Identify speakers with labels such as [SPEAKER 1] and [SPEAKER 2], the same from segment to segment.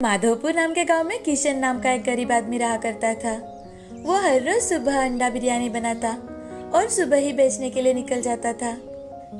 [SPEAKER 1] माधोपुर नाम के गांव में किशन नाम का एक गरीब आदमी रहा करता था। वो हर रोज सुबह अंडा बिरयानी बनाता और सुबह ही बेचने के लिए निकल जाता था।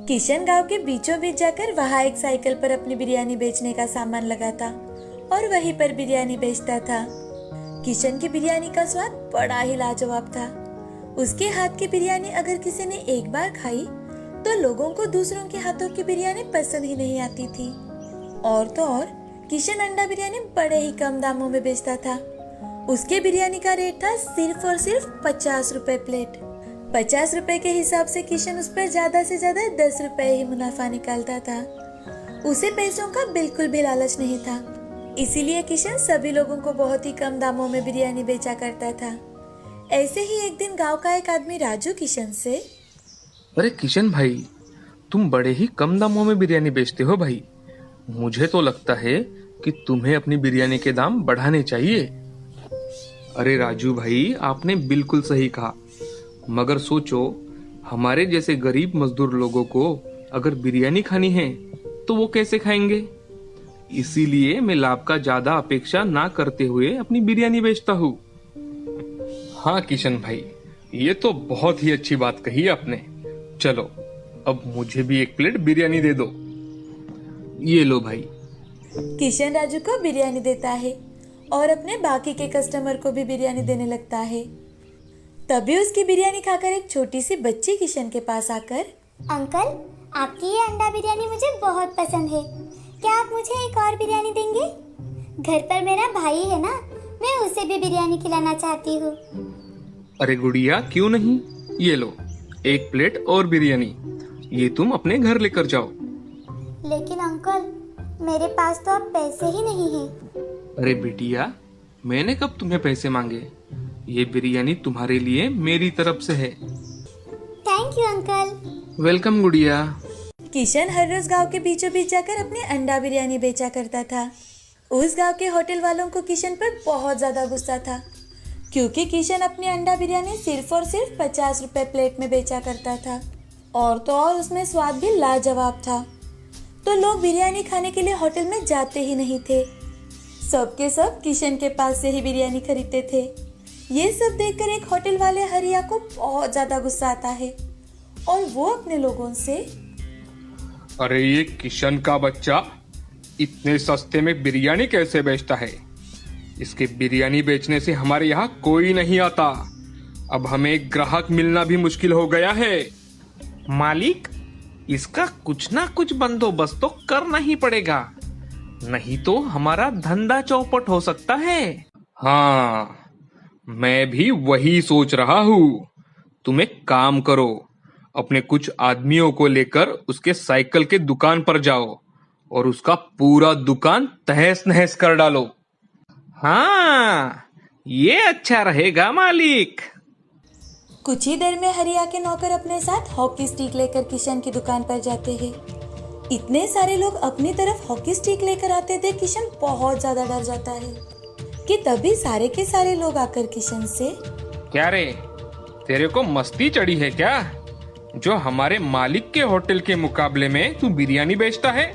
[SPEAKER 1] किशन गांव के बीचों बीच जाकर वहाँ एक साइकिल पर अपनी बिरयानी बेचने का सामान लगाता और वहीं पर बिरयानी बेचता था। किशन की बिरयानी का स्वाद बड़ा ही लाजवाब था। उसके हाथ की बिरयानी अगर किसी ने एक बार खाई तो लोगों को दूसरों के हाथों की बिरयानी पसंद ही नहीं आती थी। और तो और किशन अंडा बिरयानी बड़े ही कम दामों में बेचता था। उसके बिरयानी का रेट था सिर्फ और सिर्फ 50 रुपए प्लेट। 50 रुपए के हिसाब से किशन उस पर ज्यादा से ज्यादा 10 रुपए ही मुनाफा निकालता था। उसे पैसों का बिल्कुल भी लालच नहीं था, इसीलिए किशन सभी लोगों को बहुत ही कम दामों में बिरयानी बेचा करता था। ऐसे ही एक दिन गांव का एक आदमी राजू किशन से,
[SPEAKER 2] अरे किशन भाई, तुम बड़े ही कम दामों में बिरयानी बेचते हो भाई। मुझे तो लगता है कि तुम्हें अपनी बिरयानी के दाम बढ़ाने चाहिए। अरे राजू भाई, आपने बिल्कुल सही कहा, मगर सोचो, हमारे जैसे गरीब मजदूर लोगों को अगर बिरयानी खानी है तो वो कैसे खाएंगे। इसीलिए मैं लाभ का ज्यादा अपेक्षा ना करते हुए अपनी बिरयानी बेचता हूँ। हाँ किशन भाई, ये तो बहुत ही अच्छी बात कही आपने। चलो, अब मुझे भी एक प्लेट बिरयानी दे दो। ये लो भाई।
[SPEAKER 1] किशन राजू को बिरयानी देता है और अपने बाकी के कस्टमर को भी बिरयानी देने लगता है। तभी उसकी बिरयानी खाकर एक छोटी सी बच्ची किशन के पास आकर,
[SPEAKER 3] अंकल, आपकी ये अंडा बिरयानी मुझे बहुत पसंद है। क्या आप मुझे एक और बिरयानी देंगे? घर पर मेरा भाई है ना, मैं उसे भी बिरयानी खिलाना चाहती हूँ।
[SPEAKER 2] अरे गुड़िया, क्यों नहीं, ये लो एक प्लेट और बिरयानी। ये तुम अपने घर लेकर जाओ।
[SPEAKER 3] लेकिन अंकल, मेरे पास तो अब पैसे ही नहीं है।
[SPEAKER 2] अरे बिटिया, मैंने कब तुम्हें पैसे मांगे। ये बिरयानी तुम्हारे लिए मेरी तरफ से है।
[SPEAKER 3] Thank you uncle.
[SPEAKER 2] वेलकम गुड़िया।
[SPEAKER 1] किशन हर रोज गांव के बीचों बीच जाकर अपनी अंडा बिरयानी बेचा करता था। उस गांव के होटल वालों को किशन पर बहुत ज्यादा गुस्सा था, क्योंकि किशन अपनी अंडा बिरयानी सिर्फ और सिर्फ 50 रुपए प्लेट में बेचा करता था। और तो और उसमें स्वाद भी लाजवाब था। तो लोग बिरयानी खाने के लिए होटल में जाते ही नहीं थे। सबके सब किशन के पास से ही बिरयानी खरीदते थे। ये सब देखकर एक होटल वाले हरिया को बहुत ज्यादा गुस्सा आता है और वो अपने लोगों से,
[SPEAKER 2] अरे ये किशन का बच्चा इतने सस्ते में बिरयानी कैसे बेचता है। इसके बिरयानी बेचने से हमारे यहाँ कोई नहीं आता। अब हमें ग्राहक मिलना भी मुश्किल हो गया है। मालिक, इसका कुछ ना कुछ बंदोबस्त तो करना ही पड़ेगा, नहीं तो हमारा धंधा चौपट हो सकता है। हाँ, मैं भी वही सोच रहा हूँ। तुम एक काम करो, अपने कुछ आदमियों को लेकर उसके साइकिल के दुकान पर जाओ और उसका पूरा दुकान तहस नहस कर डालो। हाँ, ये अच्छा रहेगा मालिक।
[SPEAKER 1] कुछ ही देर में हरिया के नौकर अपने साथ हॉकी स्टिक लेकर किशन की दुकान पर जाते हैं। इतने सारे लोग अपनी तरफ हॉकी स्टिक लेकर आते थे, किशन बहुत ज्यादा डर जाता है कि तभी सारे के सारे लोग आकर किशन से,
[SPEAKER 2] क्या रे, तेरे को मस्ती चढ़ी है क्या, जो हमारे मालिक के होटल के मुकाबले में तू बिरयानी बेचता है।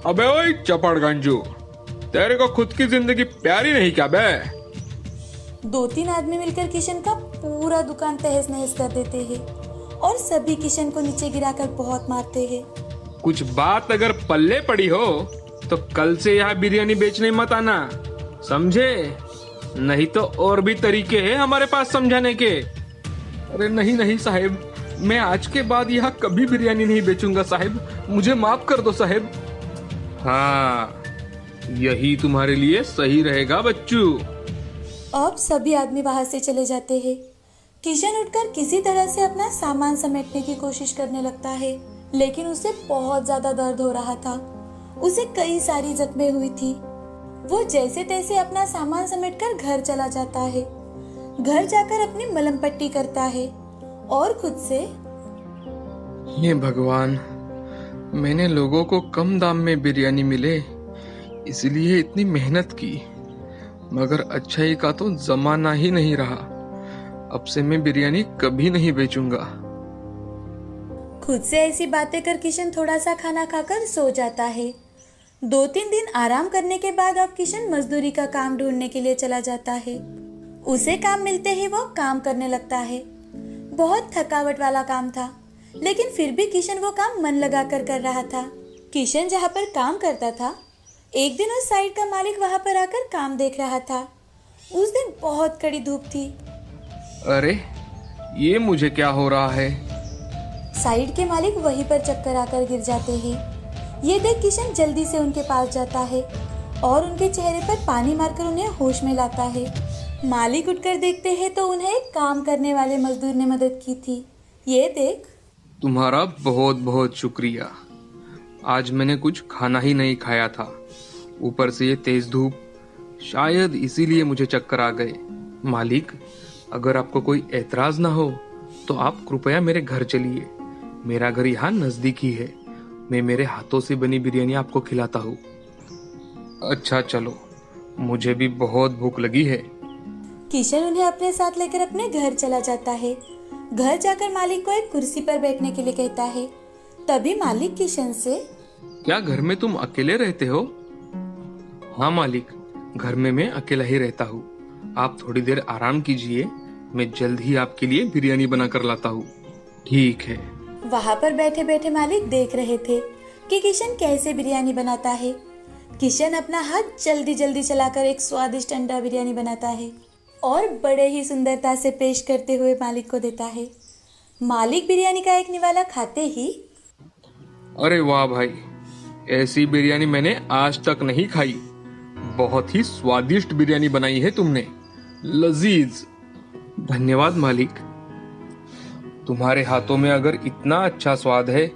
[SPEAKER 2] अबे ओए चपड़गंजू, तेरे को खुद की जिंदगी प्यारी नहीं क्या बे।
[SPEAKER 1] 2-3 आदमी मिलकर किशन का पूरा दुकान तहस नहस कर देते हैं और सभी किशन को नीचे गिराकर बहुत मारते हैं।
[SPEAKER 2] कुछ बात अगर पल्ले पड़ी हो तो कल से यहाँ बिरयानी बेचने मत आना, समझे। नहीं तो और भी तरीके हैं हमारे पास समझाने के। अरे नहीं नहीं साहेब, मैं आज के बाद यहाँ कभी बिरयानी नहीं बेचूंगा साहेब, मुझे माफ कर दो साहेब। हाँ, यही तुम्हारे लिए सही रहेगा बच्चू।
[SPEAKER 1] अब सभी आदमी वहां से चले जाते हैं। किशन उठकर किसी तरह से अपना सामान समेटने की कोशिश करने लगता है, लेकिन उसे बहुत ज्यादा दर्द हो रहा था। उसे कई सारी जख्में हुई थी। वो जैसे तैसे अपना सामान समेटकर घर चला जाता है। घर जाकर अपनी मलहम पट्टी करता है और खुद से,
[SPEAKER 2] हे भगवान, मैंने लोगों को कम दाम में बिरयानी मिले इसलिए इतनी मेहनत की, मगर अच्छाई का तो जमाना ही नहीं रहा। अब से मैं बिरयानी कभी नहीं बेचूंगा।
[SPEAKER 1] खुद से ऐसी बातें कर किशन थोड़ा सा खाना खाकर सो जाता है। 2-3 दिन आराम करने के बाद अब किशन मजदूरी का काम ढूंढने के लिए चला जाता है। उसे काम मिलते ही वो काम करने लगता है। बहुत थकावट वाला काम था, लेकिन फिर भी किशन वो काम मन लगाकर कर रहा था। किशन जहाँ पर काम करता था, एक दिन उस साइड का मालिक वहाँ पर आकर काम देख रहा था। उस दिन बहुत कड़ी धूप थी।
[SPEAKER 2] अरे ये मुझे क्या हो रहा है?
[SPEAKER 1] साइड के मालिक वहीं पर चक्कर आकर गिर जाते हैं। ये देख किशन जल्दी से उनके पास जाता है और उनके चेहरे पर पानी मारकर उन्हें होश में लाता है। मालिक उठकर देखते हैं तो उन्हें एक काम करने वाले मजदूर ने मदद की थी। ये देख।
[SPEAKER 2] तुम्हारा बहुत बहुत शुक्रिया। आज मैंने कुछ खाना ही नहीं खाया था, ऊपर से ये तेज धूप, शायद इसीलिए मुझे चक्कर आ गए। मालिक, अगर आपको कोई एतराज ना हो तो आप कृपया मेरे घर चलिए। मेरा घर यहाँ नजदीक ही है। मैं मेरे हाथों से बनी बिरयानी आपको खिलाता हूँ। अच्छा चलो, मुझे भी बहुत भूख लगी है।
[SPEAKER 1] किशन उन्हें अपने साथ लेकर अपने घर चला जाता है। घर जाकर मालिक को एक कुर्सी पर बैठने के लिए कहता है। तभी मालिक किशन से,
[SPEAKER 2] क्या घर में तुम अकेले रहते हो? हाँ मालिक, घर में मैं अकेला ही रहता हूँ। आप थोड़ी देर आराम कीजिए, मैं जल्द ही आपके लिए बिरयानी बना कर लाता हूँ। ठीक है।
[SPEAKER 1] वहाँ पर बैठे बैठे मालिक देख रहे थे कि किशन कैसे बिरयानी बनाता है। किशन अपना हाथ जल्दी जल्दी चलाकर एक स्वादिष्ट अंडा बिरयानी बनाता है और बड़े ही सुंदरता से पेश करते हुए मालिक को देता है। मालिक बिरयानी का एक निवाला खाते ही,
[SPEAKER 2] अरे वाह भाई, ऐसी बिरयानी मैंने आज तक नहीं खाई। बहुत ही स्वादिष्ट बिरयानी बनाई है तुमने, लजीज। धन्यवाद मालिक। तुम्हारे हाथों में अगर इतना अच्छा स्वाद है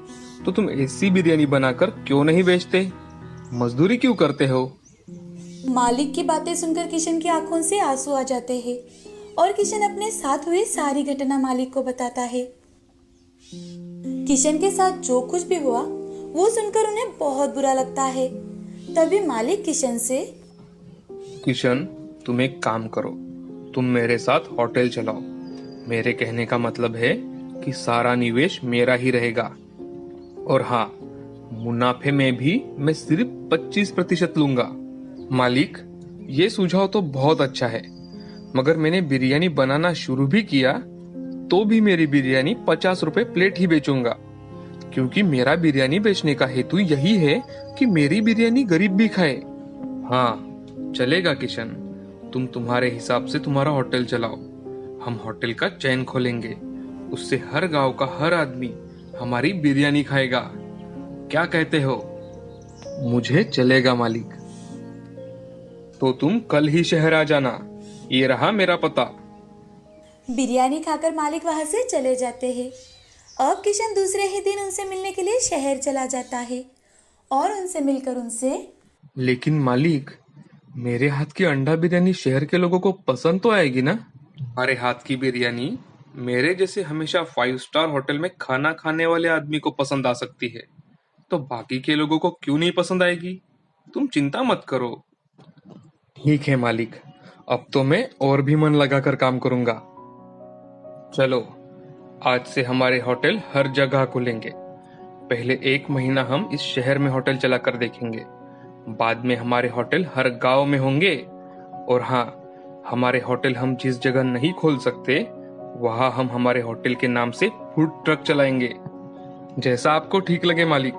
[SPEAKER 2] तो तुम ऐसी बिरयानी बनाकर क्यों नहीं बेचते? मजदूरी क्यों करते हो?
[SPEAKER 1] मालिक की बातें सुनकर किशन की आंखों से आंसू आ जाते हैं और किशन अपने साथ हुई सारी घटना मालिक को बताता है। किशन के साथ जो कुछ भी हुआ वो सुनकर उन्हें बहुत बुरा लगता है। तभी मालिक किशन से,
[SPEAKER 2] किशन, तुम एक काम करो, तुम मेरे साथ होटल चलाओ। मेरे कहने का मतलब है कि सारा निवेश मेरा ही रहेगा, और हाँ, मुनाफे में भी मैं सिर्फ 25% लूंगा। मालिक, ये सुझाव तो बहुत अच्छा है, मगर मैंने बिरयानी बनाना शुरू भी किया तो भी मेरी बिरयानी 50 रुपए प्लेट ही बेचूंगा, क्योंकि मेरा बिरयानी बेचने का हेतु यही है कि मेरी बिरयानी गरीब भी खाए। हाँ चलेगा किशन, तुम तुम्हारे हिसाब से तुम्हारा होटल चलाओ। हम होटल का चैन खोलेंगे, उससे हर गांव का हर आदमी हमारी बिरयानी खाएगा। क्या कहते हो? मुझे चलेगा मालिक। तो तुम कल ही शहर आ जाना, ये रहा मेरा पता।
[SPEAKER 1] बिरयानी खाकर मालिक वहां से चले जाते हैं। अब किशन दूसरे ही दिन उनसे मिलने के लिए शहर चला जाता है और उनसे मिलकर उनसे,
[SPEAKER 2] लेकिन मालिक, मेरे हाथ की अंडा बिरयानी शहर के लोगों को पसंद तो आएगी ना? हमारे हाथ की बिरयानी मेरे जैसे हमेशा 5 स्टार होटल में खाना खाने वाले आदमी को पसंद आ सकती है, तो बाकी के लोगों को क्यों नहीं पसंद आएगी? तुम चिंता मत करो। ठीक है मालिक, अब तो मैं और भी मन लगाकर काम करूंगा। चलो, आज से हमारे होटल हर जगह खुलेंगे। पहले 1 महीना हम इस शहर में होटल चलाकर देखेंगे, बाद में हमारे होटल हर गांव में होंगे। और हाँ, हमारे होटल हम जिस जगह नहीं खोल सकते वहां हम हमारे होटल के नाम से फूड ट्रक चलाएंगे। जैसा आपको ठीक लगे मालिक,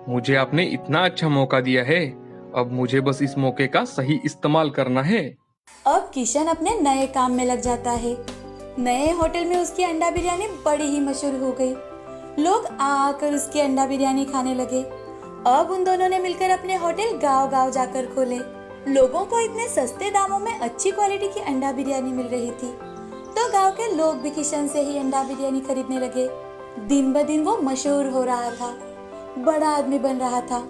[SPEAKER 2] मुझे आपने इतना अच्छा मौका दिया है, अब मुझे बस इस मौके का सही इस्तेमाल करना है।
[SPEAKER 1] अब किशन अपने नए काम में लग जाता है। नए होटल में उसकी अंडा बिरयानी बड़ी ही मशहूर हो गई। लोग आकर उसकी अंडा बिरयानी खाने लगे। अब उन दोनों ने मिलकर अपने होटल गांव-गांव जाकर खोले। लोगों को इतने सस्ते दामों में अच्छी क्वालिटी की अंडा बिरयानी मिल रही थी, तो गांव के लोग भी किशन से ही अंडा बिरयानी खरीदने लगे। दिन ब दिन वो मशहूर हो रहा था, बड़ा आदमी बन रहा था।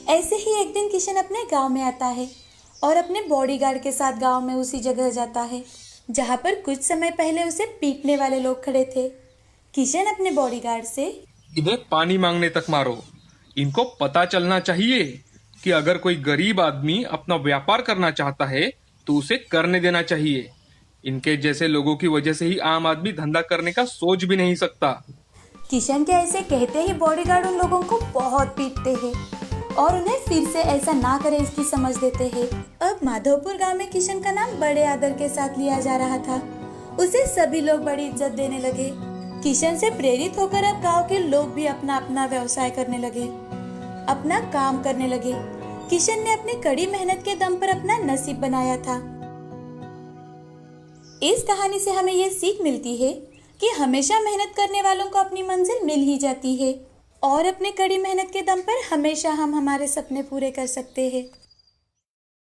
[SPEAKER 1] ऐसे ही एक दिन किशन अपने गांव में आता है और अपने बॉडीगार्ड के साथ गांव में उसी जगह जाता है जहां पर कुछ समय पहले उसे पीटने वाले लोग खड़े थे। किशन अपने बॉडीगार्ड से,
[SPEAKER 2] इन्हें पानी मांगने तक मारो। इनको पता चलना चाहिए कि अगर कोई गरीब आदमी अपना व्यापार करना चाहता है तो उसे करने देना चाहिए। इनके जैसे लोगों की वजह से ही आम आदमी धंधा करने का सोच भी नहीं सकता।
[SPEAKER 1] किशन के ऐसे कहते ही बॉडीगार्ड उन लोगों को बहुत पीटते हैं और उन्हें फिर से ऐसा ना करे इसकी समझ देते हैं। अब माधवपुर गांव में किशन का नाम बड़े आदर के साथ लिया जा रहा था। उसे सभी लोग बड़ी इज्जत देने लगे। किशन से प्रेरित होकर अब गांव के लोग भी अपना अपना व्यवसाय करने लगे, अपना काम करने लगे। किशन ने अपनी कड़ी मेहनत के दम पर अपना नसीब बनाया था। इस कहानी से हमें यह सीख मिलती है कि हमेशा मेहनत करने वालों को अपनी मंजिल मिल ही जाती है और अपने कड़ी मेहनत के दम पर हमेशा हम हमारे सपने पूरे कर सकते हैं।